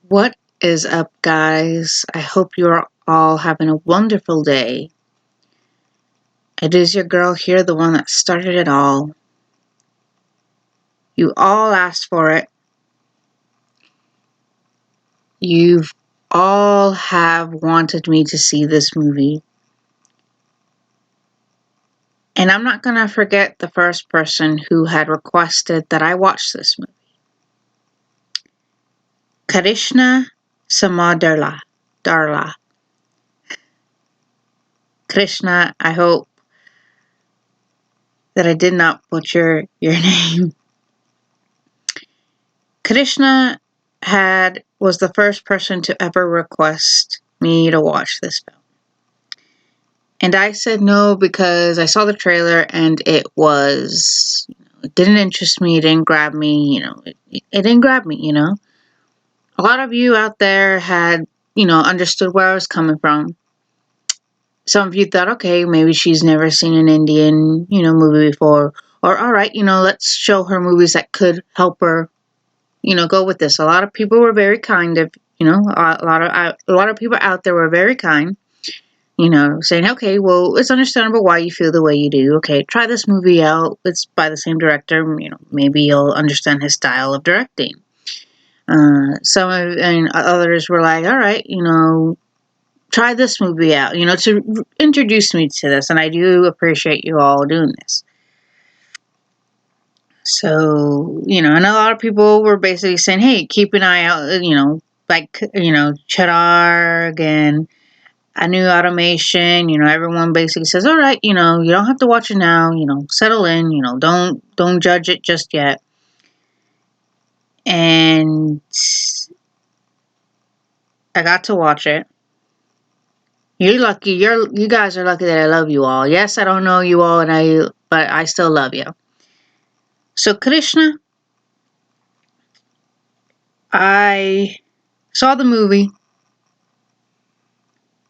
What is up, guys? I hope you're all having a wonderful day. It is your girl here, the one that started it all. You all asked for it. You've all have wanted me to see this movie. And I'm not going to forget the first person who had requested that I watch this movie. Krishna Samudrala. Krishna, I hope that I did not butcher your name. Krishna was the first person to ever request me to watch this film. And I said no because I saw the trailer and it didn't interest me, it didn't grab me, it didn't grab me, A lot of you out there had, understood where I was coming from. Some of you thought, okay, maybe she's never seen an Indian, movie before. Or, all right, let's show her movies that could help her go with this. A lot of people were very kind a lot of people out there were very kind, saying, okay, well, it's understandable why you feel the way you do. Okay, try this movie out. It's by the same director. Maybe you'll understand his style of directing. And others were like, all right, try this movie out, to introduce me to this. And I do appreciate you all doing this. So, and a lot of people were basically saying, hey, keep an eye out, Chirag and a new automation, everyone basically says, all right, you don't have to watch it now, settle in, don't judge it just yet. And I got to watch it. You're lucky. You guys are lucky that I love you all. Yes, I don't know you all, but I still love you. So Krishna, I saw the movie.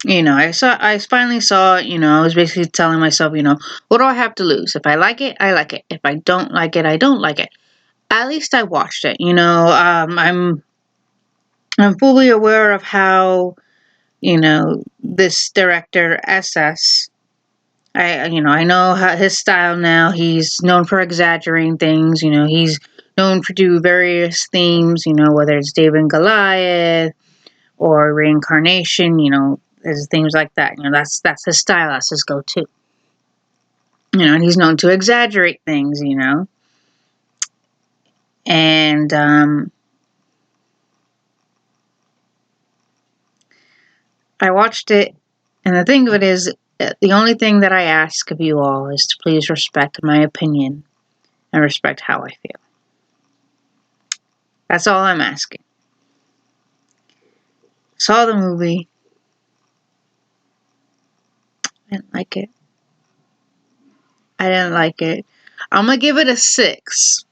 I finally saw it, I was basically telling myself, what do I have to lose? If I like it, I like it. If I don't like it, I don't like it. At least I watched it, I'm fully aware of how, this director SS, I know how his style now. He's known for exaggerating things, he's known for do various themes, whether it's David and Goliath or reincarnation, there's things like that. That's his style. That's his go-to. And he's known to exaggerate things, And I watched it, and the thing of it is, the only thing that I ask of you all is to please respect my opinion and respect how I feel. That's all I'm asking. Saw the movie. I didn't like it. I'm going to give it a 6.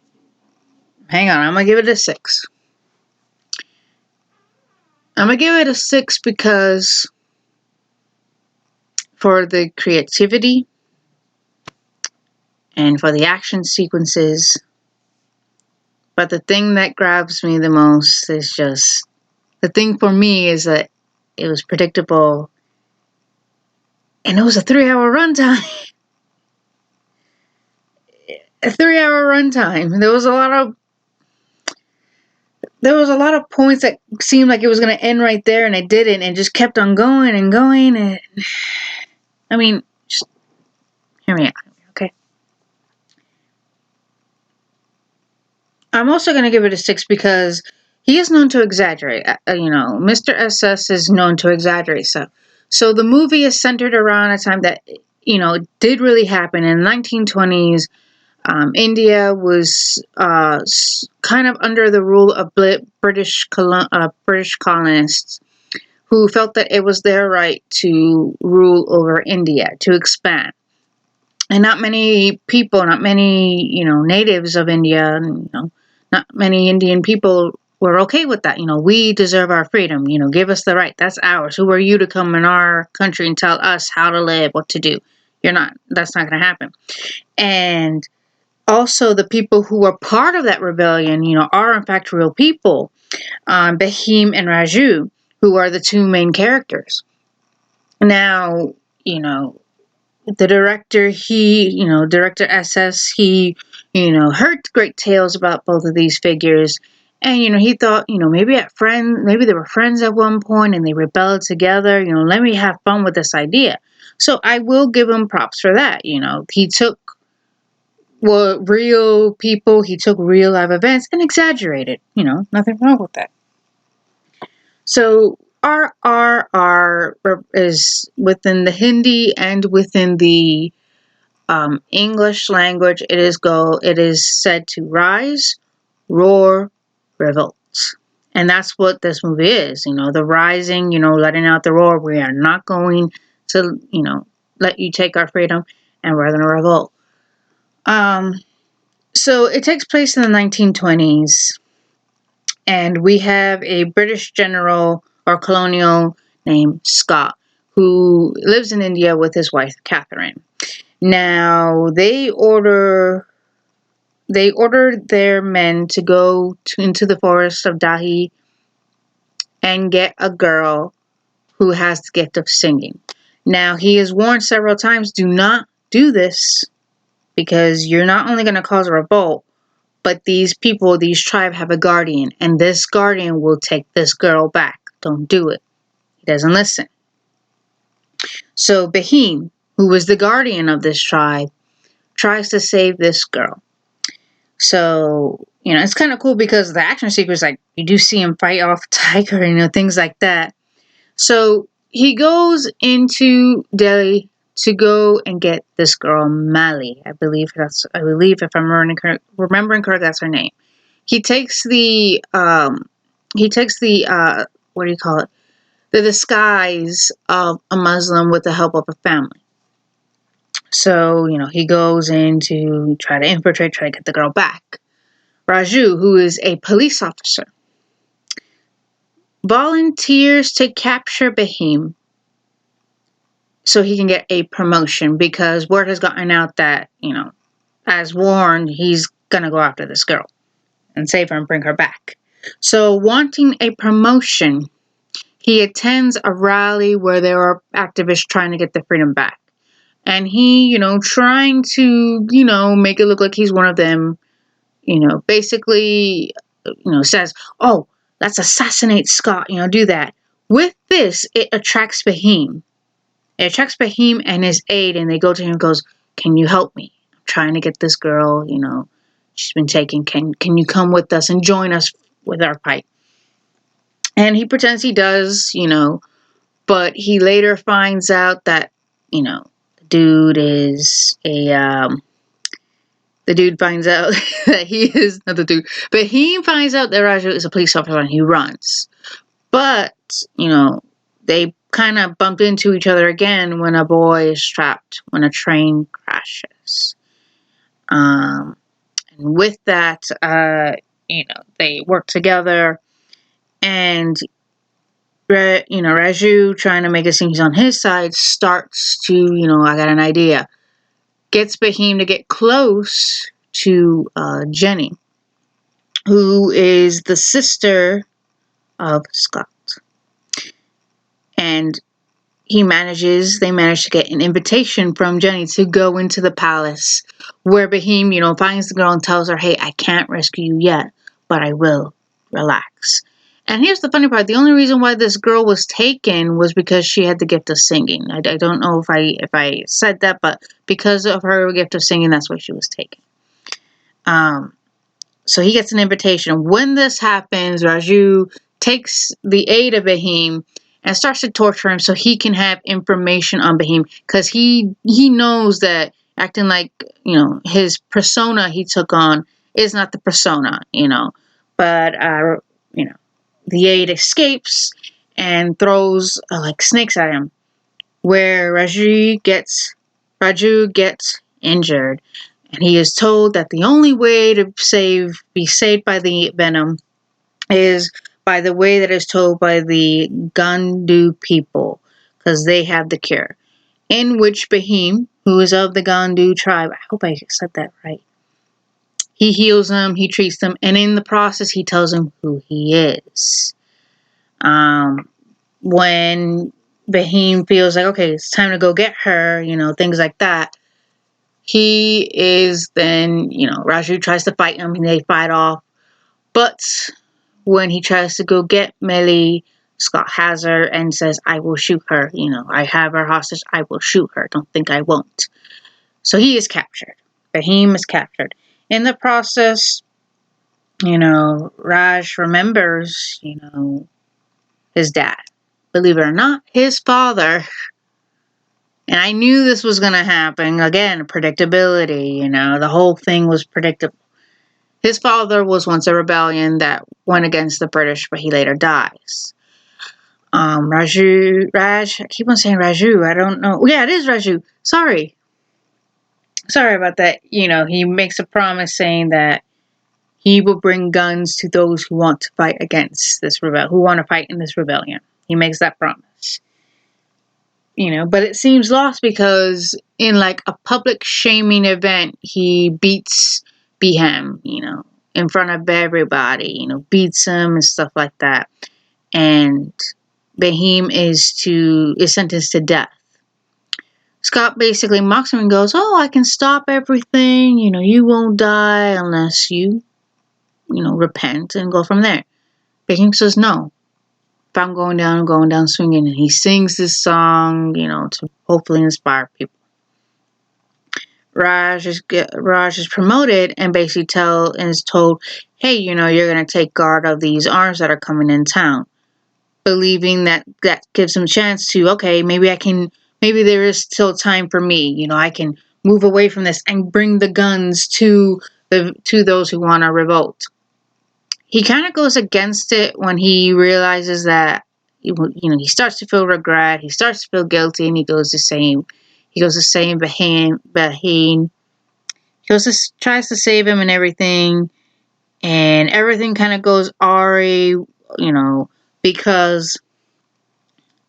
Hang on, I'm going to give it a 6. I'm going to give it a 6 because for the creativity and for the action sequences. But the thing that grabs me the most is just, the thing for me is that it was predictable and it was a 3-hour runtime. A 3-hour runtime. There was a lot of points that seemed like it was going to end right there, and it didn't, and just kept on going and going. And I mean, just hear me out, okay? I'm also going to give it a 6 because he is known to exaggerate. Mr. SS is known to exaggerate stuff. So the movie is centered around a time that, did really happen in the 1920s. India was kind of under the rule of British colonists who felt that it was their right to rule over India, to expand. And not many people, not many, natives of India, not many Indian people were okay with that. We deserve our freedom. Give us the right. That's ours. Who are you to come in our country and tell us how to live, what to do? That's not going to happen. And also the people who were part of that rebellion, are in fact real people. Bahim and Raju, who are the two main characters. Now, the director, Director SS, he, heard great tales about both of these figures. And, he thought, maybe they were friends at one point and they rebelled together. Let me have fun with this idea. So I will give him props for that. He took real people, he took real life events and exaggerated. Nothing wrong with that. So RRR is within the Hindi and within the English language. It is said to rise, roar, revolt. And that's what this movie is. The rising, letting out the roar. We are not going to, let you take our freedom, and we're going to revolt. So it takes place in the 1920s, and we have a British general or colonial named Scott who lives in India with his wife, Catherine. Now, they ordered their men to go into the forest of Dahi and get a girl who has the gift of singing. Now, he is warned several times, do not do this, because you're not only going to cause a revolt, but these tribe have a guardian, and this guardian will take this girl back. Don't do it. He doesn't listen. So Bahim, who was the guardian of this tribe, tries to save this girl. So, it's kind of cool because the action sequence, you do see him fight off a tiger, things like that. So he goes into Delhi to go and get this girl, Mali. I believe if I'm remembering correctly, that's her name. He takes the what do you call it? The disguise of a Muslim with the help of a family. So, he goes in to try to get the girl back. Raju, who is a police officer, volunteers to capture Bahim so he can get a promotion, because word has gotten out that, as warned, he's going to go after this girl and save her and bring her back. So, wanting a promotion, he attends a rally where there are activists trying to get the freedom back. And he, trying to, make it look like he's one of them, basically, says, oh, let's assassinate Scott, do that. With this, it attracts Bahim. It attracts Bahim and his aide, and they go to him and goes, can you help me? I'm trying to get this girl, she's been taken. Can you come with us and join us with our fight? And he pretends he does, but he later finds out that, the dude finds out that he is not the dude, but he finds out that Raju is a police officer and he runs. But, they kind of bumped into each other again when a boy is trapped when a train crashes. And with that, they work together, and Raju, trying to make it seem he's on his side, starts to, I got an idea. Gets Bahim to get close to Jenny, who is the sister of Scott. And they manage to get an invitation from Jenny to go into the palace, where Bahim, finds the girl and tells her, hey, I can't rescue you yet, but I will. Relax. And here's the funny part. The only reason why this girl was taken was because she had the gift of singing. I don't know if I said that, but because of her gift of singing, that's why she was taken. So he gets an invitation. When this happens, Raju takes the aid of Bahim and starts to torture him so he can have information on Bahim, because he knows that acting like, his persona he took on is not the persona, But, the aide escapes and throws snakes at him, where Raju gets injured, and he is told that the only way to be saved by the venom is by the way that is told by the Gandu people, because they have the cure. In which Bahim, who is of the Gandu tribe, I hope I said that right, He heals them, he treats them, and in the process, he tells them who he is. When Bahim feels like, okay, it's time to go get her, things like that, he is then, Raju tries to fight him and they fight off. But when he tries to go get Millie, Scott has her and says, I will shoot her. I have her hostage. I will shoot her. Don't think I won't. So he is captured. Bahim is captured. In the process, Raj remembers, his dad. Believe it or not, his father. And I knew this was going to happen. Again, predictability, the whole thing was predictable. His father was once a rebellion that went against the British, but he later dies. Raj, I keep on saying Raju, I don't know. Yeah, it is Raju. Sorry about that. He makes a promise saying that he will bring guns to those who want to fight against this who want to fight in this rebellion. He makes that promise. But it seems lost because in like a public shaming event, he beats Bahim, in front of everybody, beats him and stuff like that. And Bahim is sentenced to death. Scott basically mocks him and goes, oh, I can stop everything. You won't die unless you, repent and go from there. Bahim says, no. If I'm going down swinging. And he sings this song, to hopefully inspire people. Raj is promoted and basically is told, hey, you're going to take guard of these arms that are coming in town. Believing that gives him a chance to, okay, maybe there is still time for me. I can move away from this and bring the guns to those who want to revolt. He kind of goes against it when he realizes that, he starts to feel regret. He starts to feel guilty, and he goes to saying Bahim. Tries to save him and everything, and everything kind of goes awry, because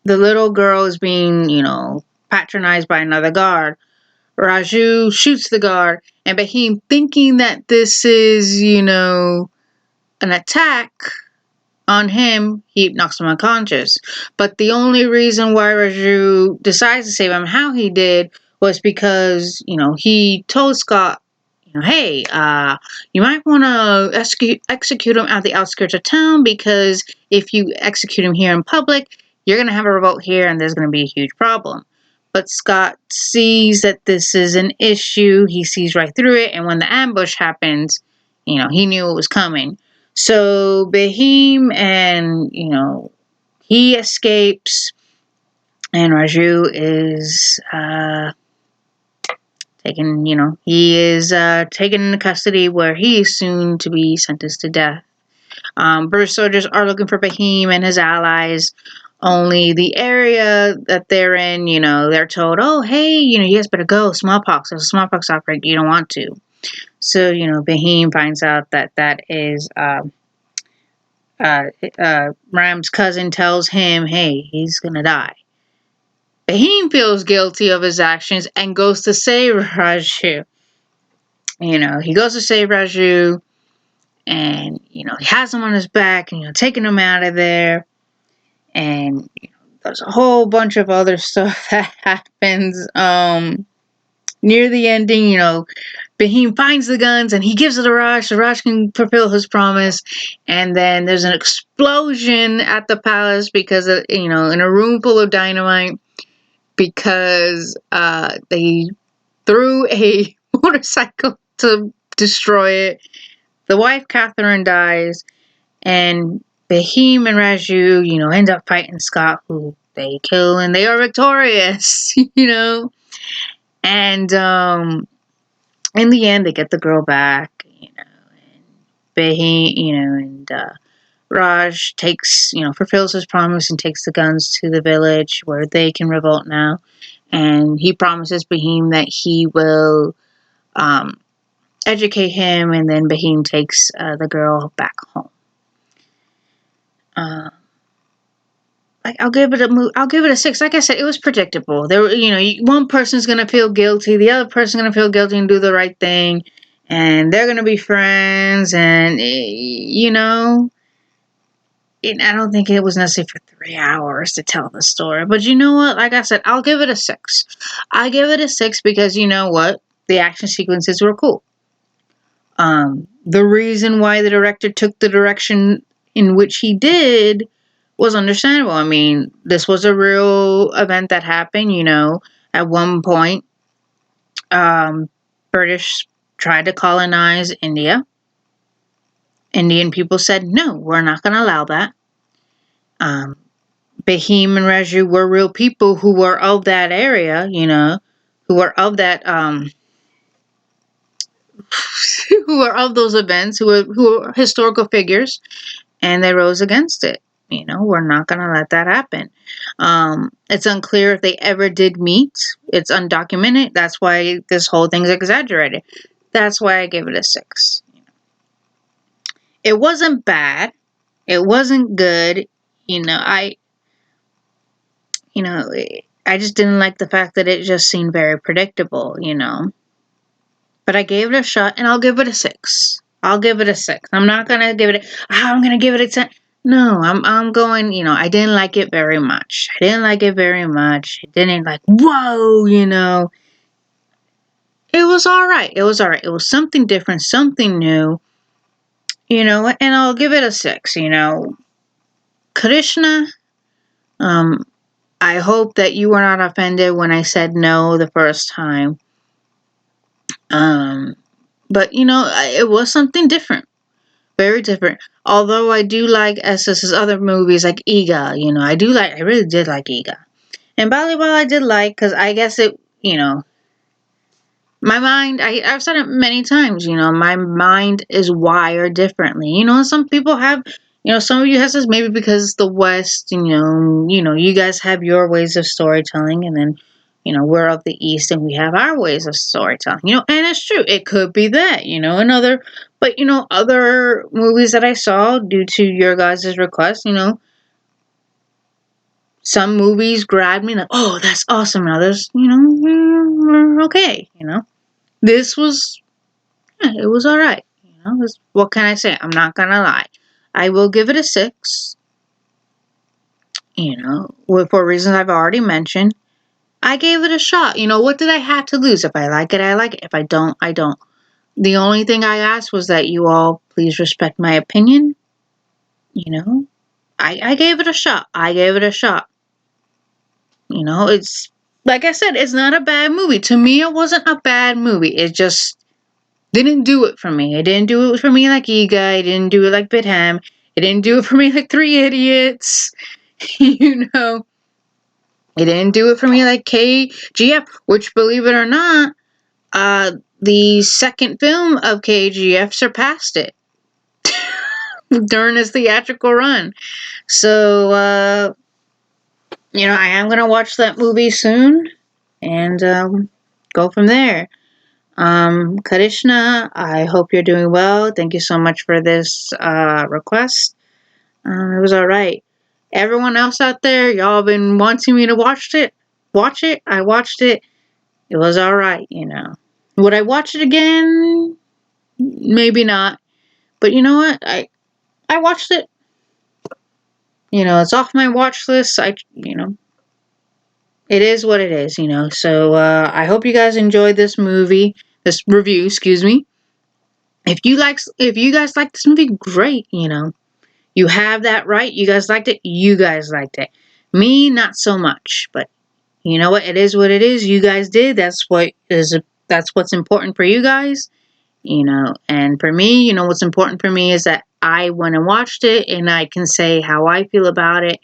the little girl is being, patronized by another guard. Raju shoots the guard, and Bahim, thinking that this is, an attack on him, he knocks him unconscious. But the only reason why Raju decides to save him, how he did, was because, he told Scott, hey, you might want to execute him at the outskirts of town, because if you execute him here in public, you're going to have a revolt here and there's going to be a huge problem. But Scott sees that this is an issue. He sees right through it. And when the ambush happens, he knew it was coming. So Bahim and, he escapes, and Raju is taken into custody, where he is soon to be sentenced to death. British soldiers are looking for Bahim and his allies. Only the area that they're in, they're told, oh, hey, you guys better go. Smallpox. There's a smallpox outbreak. You don't want to. So, Bahim finds out that is Ram's cousin tells him, hey, he's going to die. Bahim feels guilty of his actions and goes to save Raju. He goes to save Raju, and, he has him on his back, and, taking him out of there. And, there's a whole bunch of other stuff that happens. Near the ending, Bahim finds the guns and he gives it to Raj so Raj can fulfill his promise. And then there's an explosion at the palace because, in a room full of dynamite, because they threw a motorcycle to destroy it. The wife, Catherine, dies, and Bahim and Raju, end up fighting Scott, who they kill, and they are victorious, And in the end, they get the girl back, and Bahim, and Raj takes, fulfills his promise and takes the guns to the village where they can revolt now. And he promises Bahim that he will educate him, and then Bahim takes the girl back home. I'll give it a 6. Like I said, it was predictable. There, one person's gonna feel guilty, the other person's gonna feel guilty and do the right thing, and they're gonna be friends, and you know, I don't think it was necessary for 3 hours to tell the story. But you know what? Like I said, I'll give it a 6. I give it a 6 because you know what? The action sequences were cool. The reason why the director took the direction in which he did was understandable. I mean, this was a real event that happened. You know, at one point, British tried to colonize India. Indian people said, no, we're not going to allow that. Bahim and Raju were real people who were of that area, you know, who were of that, who were of those events, who were historical figures, and they rose against it. You know, we're not going to let that happen. It's unclear if they ever did meet. It's undocumented. That's why this whole thing's exaggerated. That's why I give it a 6. It wasn't bad. It wasn't good. I just didn't like the fact that it just seemed very predictable, But I gave it a shot, and I'll give it a 6. I'll give it a 6. I'm not gonna give it I'm gonna give it a 10. No, I'm going, I didn't like it very much. I didn't like it very much. It didn't like, whoa, It was alright. It was alright. It was something different, something new, and I'll give it a 6, Krishna, I hope that you were not offended when I said no the first time. But it was something different. Very different. Although I do like SS's other movies like Iga, I really did like Iga. And Volleyball I did like because I guess it, my mind, I've said it many times, my mind is wired differently. Some people have, some of you have this maybe because it's the West, you guys have your ways of storytelling, and then, we're of the East and we have our ways of storytelling, and it's true. It could be that, but, other movies that I saw due to your guys' request, some movies grabbed me like, oh, that's awesome. And others, okay, This was, it was alright. What can I say? I'm not gonna lie. I will give it a 6. For reasons I've already mentioned. I gave it a shot. What did I have to lose? If I like it, I like it. If I don't, I don't. The only thing I asked was that you all please respect my opinion. I gave it a shot. I gave it a shot. It's, like I said, it's not a bad movie. To me, it wasn't a bad movie. It just didn't do it for me. It didn't do it for me like Iga. It didn't do it like Bitham. It didn't do it for me like Three Idiots. It didn't do it for me like KGF, which, believe it or not, the second film of KGF surpassed it during its theatrical run. So, I am going to watch that movie soon and go from there. Krishna, I hope you're doing well. Thank you so much for this request. It was alright. Everyone else out there, y'all been wanting me to watch it. I watched it. It was alright, Would I watch it again? Maybe not. But you know what? I watched it. It's off my watch list. It is what it is, So I hope you guys enjoyed this review, excuse me. If you guys like this movie, great, You have that right. You guys liked it. You guys liked it. Me, not so much. But you know what? It is what it is. You guys did. That's what's important for you guys. And for me, what's important for me is that I went and watched it, and I can say how I feel about it.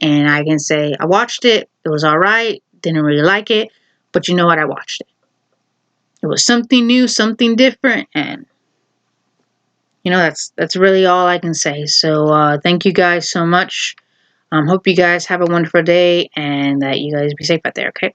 And I can say, I watched it. It was all right. Didn't really like it. But you know what? I watched it. It was something new, something different. And, that's really all I can say. So thank you guys so much. Hope you guys have a wonderful day and that you guys be safe out there, okay?